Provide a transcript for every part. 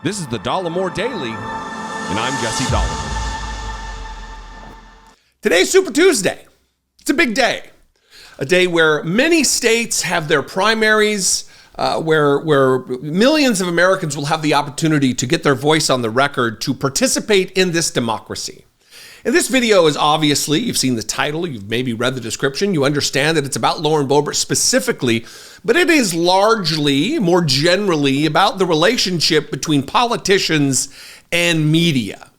This is the Dollemore Daily, and I'm Jesse Dollemore. Today's Super Tuesday. It's a big day. A day where many states have their primaries, where millions of Americans will have the opportunity to get their voice on the record to participate in this democracy. And this video is obviously, you've seen the title, you've maybe read the description, you understand that it's about Lauren Boebert specifically, but it is largely, more generally, about the relationship between politicians and media.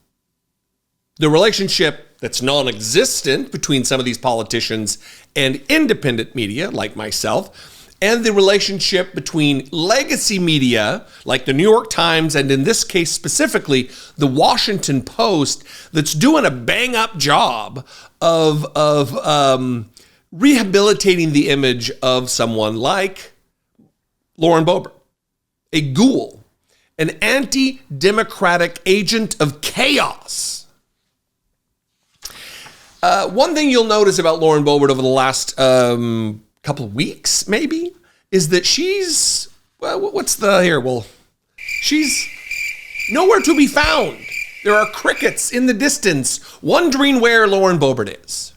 The relationship that's non-existent between some of these politicians and independent media, like myself, and the relationship between legacy media, like the New York Times, and in this case specifically, the Washington Post, that's doing a bang-up job of rehabilitating the image of someone like Lauren Boebert, a ghoul, an anti-democratic agent of chaos. One thing you'll notice about Lauren Boebert over the last couple of weeks, maybe, is that she's, she's nowhere to be found. There are crickets in the distance wondering where Lauren Boebert is.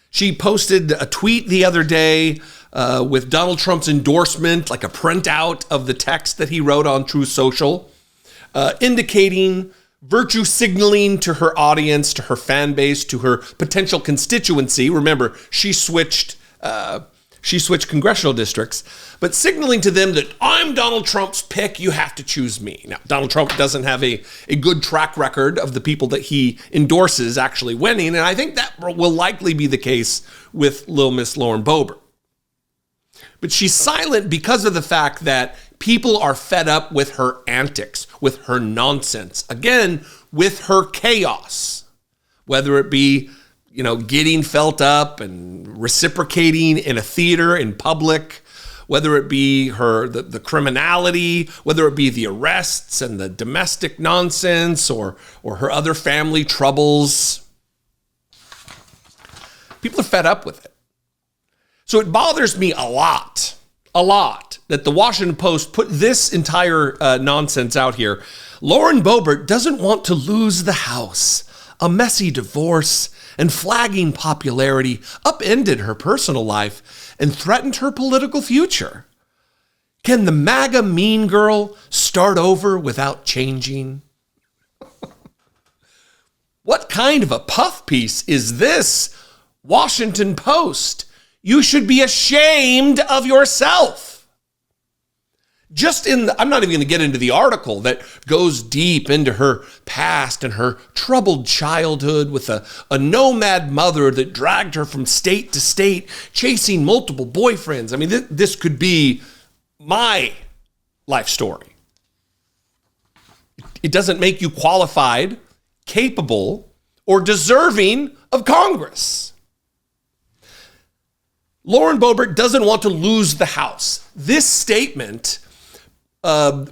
She posted a tweet the other day with Donald Trump's endorsement, like a printout of the text that he wrote on Truth Social, indicating virtue signaling to her audience, to her fan base, to her potential constituency. Remember, she switched congressional districts, but signaling to them that I'm Donald Trump's pick, you have to choose me. Now, Donald Trump doesn't have a good track record of the people that he endorses actually winning, and I think that will likely be the case with Lil Miss Lauren Boebert. But she's silent because of the fact that people are fed up with her antics, with her nonsense, again, with her chaos, whether it be getting felt up and reciprocating in a theater in public, whether it be the criminality, whether it be the arrests and the domestic nonsense or her other family troubles. People are fed up with it. So it bothers me a lot, that the Washington Post put this entire nonsense out here. Lauren Boebert doesn't want to lose the House. A messy divorce and flagging popularity upended her personal life and threatened her political future. Can the MAGA mean girl start over without changing? What kind of a puff piece is this, Washington Post? You should be ashamed of yourself. I'm not even going to get into the article that goes deep into her past and her troubled childhood with a nomad mother that dragged her from state to state, chasing multiple boyfriends. I mean, this could be my life story. It doesn't make you qualified, capable, or deserving of Congress. Lauren Boebert doesn't want to lose the House. This statement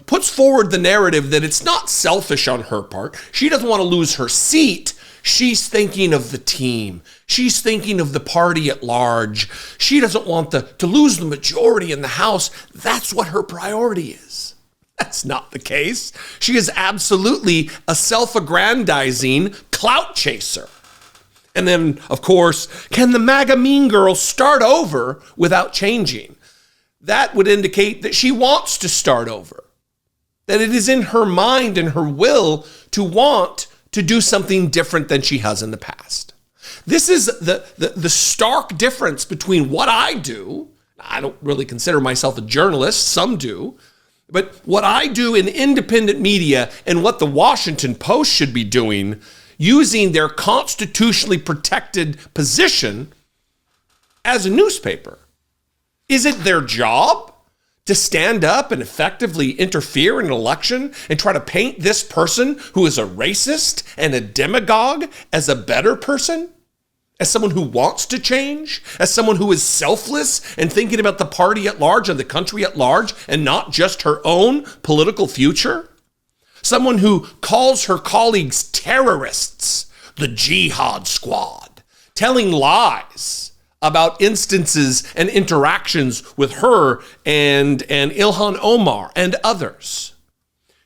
puts forward the narrative that it's not selfish on her part. She doesn't want to lose her seat. She's thinking of the team. She's thinking of the party at large. She doesn't want to lose the majority in the House. That's what her priority is. That's not the case. She is absolutely a self-aggrandizing clout chaser. And then, of course, can the MAGA mean girl start over without changing? That would indicate that she wants to start over, that it is in her mind and her will to want to do something different than she has in the past. This is the stark difference between what I do. I don't really consider myself a journalist, some do, but what I do in independent media and what the Washington Post should be doing, using their constitutionally protected position as a newspaper. Is it their job to stand up and effectively interfere in an election and try to paint this person who is a racist and a demagogue as a better person? As someone who wants to change? As someone who is selfless and thinking about the party at large and the country at large and not just her own political future? Someone who calls her colleagues terrorists, the jihad squad, telling lies about instances and interactions with her and Ilhan Omar and others.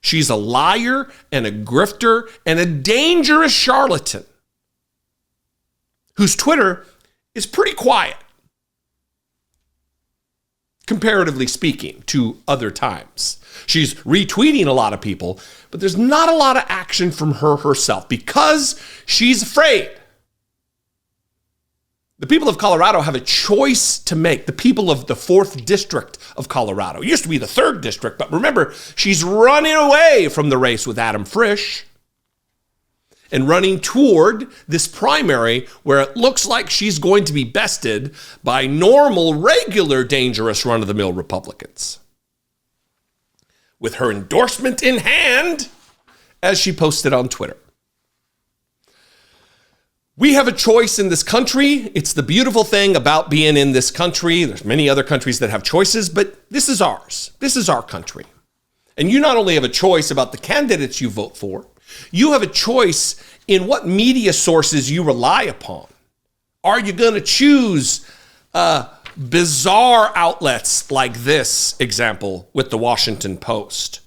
She's a liar and a grifter and a dangerous charlatan whose Twitter is pretty quiet, comparatively speaking, to other times. She's retweeting a lot of people, but there's not a lot of action from her herself because she's afraid. The people of Colorado have a choice to make. The people of the 4th District of Colorado. It used to be the 3rd District, but remember, she's running away from the race with Adam Frisch and running toward this primary where it looks like she's going to be bested by normal, regular, dangerous run-of-the-mill Republicans. With her endorsement in hand, as she posted on Twitter. We have a choice in this country. It's the beautiful thing about being in this country. There's many other countries that have choices, but this is ours. This is our country. And you not only have a choice about the candidates you vote for, you have a choice in what media sources you rely upon. Are you going to choose bizarre outlets like this example with the Washington Post,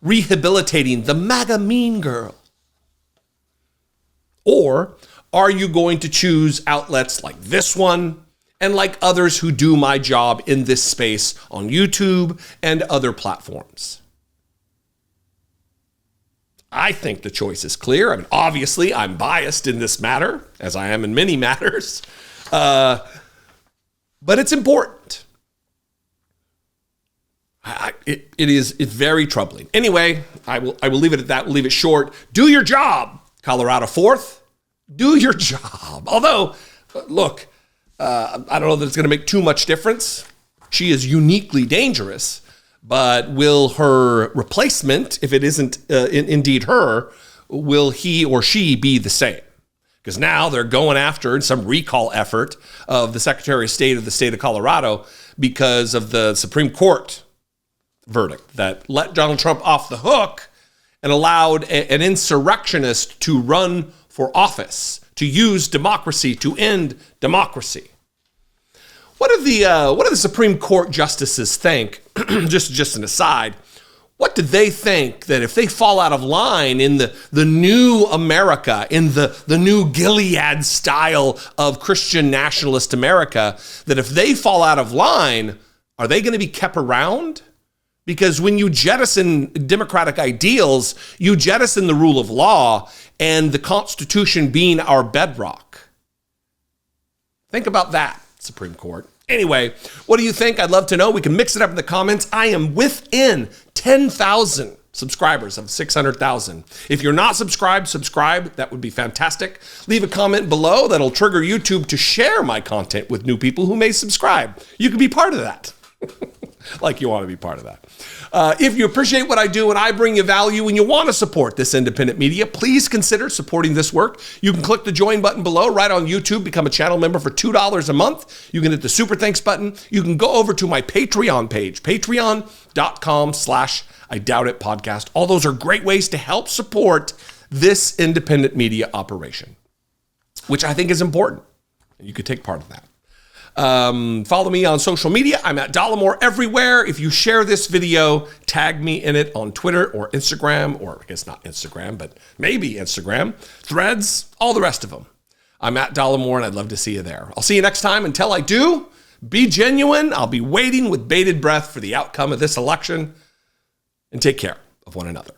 rehabilitating the MAGA mean girl? Or are you going to choose outlets like this one and like others who do my job in this space on YouTube and other platforms? I think the choice is clear. I mean, obviously, I'm biased in this matter, as I am in many matters, but it's important. It's very troubling. Anyway, I will leave it at that. We'll leave it short. Do your job, Colorado 4th. Do your job. Although, look, I don't know that it's going to make too much difference. She is uniquely dangerous. But will her replacement, if it isn't indeed her, will he or she be the same? Because now they're going after some recall effort of the Secretary of State of the state of Colorado because of the Supreme Court verdict that let Donald Trump off the hook and allowed an insurrectionist to run for office, to use democracy to end democracy. What do the Supreme Court justices think? just an aside. What do they think that if they fall out of line in the new America, in the new Gilead style of Christian nationalist America, that if they fall out of line, are they going to be kept around? Because when you jettison democratic ideals, you jettison the rule of law and the Constitution being our bedrock. Think about that, Supreme Court. Anyway, what do you think? I'd love to know. We can mix it up in the comments. I am within 10,000 subscribers of 600,000. If you're not subscribed, subscribe. That would be fantastic. Leave a comment below. That'll trigger YouTube to share my content with new people who may subscribe. You can be part of that. Like you want to be part of that. If you appreciate what I do and I bring you value and you want to support this independent media, please consider supporting this work. You can click the join button below right on YouTube, become a channel member for $2 a month. You can hit the super thanks button. You can go over to my Patreon page, patreon.com/IDoubtIt podcast. All those are great ways to help support this independent media operation, which I think is important. You could take part of that. Follow me on social media. I'm at Dollemore everywhere. If you share this video, tag me in it on Twitter or Instagram, or I guess not Instagram, but maybe Instagram, Threads, all the rest of them. I'm at Dollemore and I'd love to see you there. I'll see you next time. Until I do, be genuine. I'll be waiting with bated breath for the outcome of this election, and take care of one another.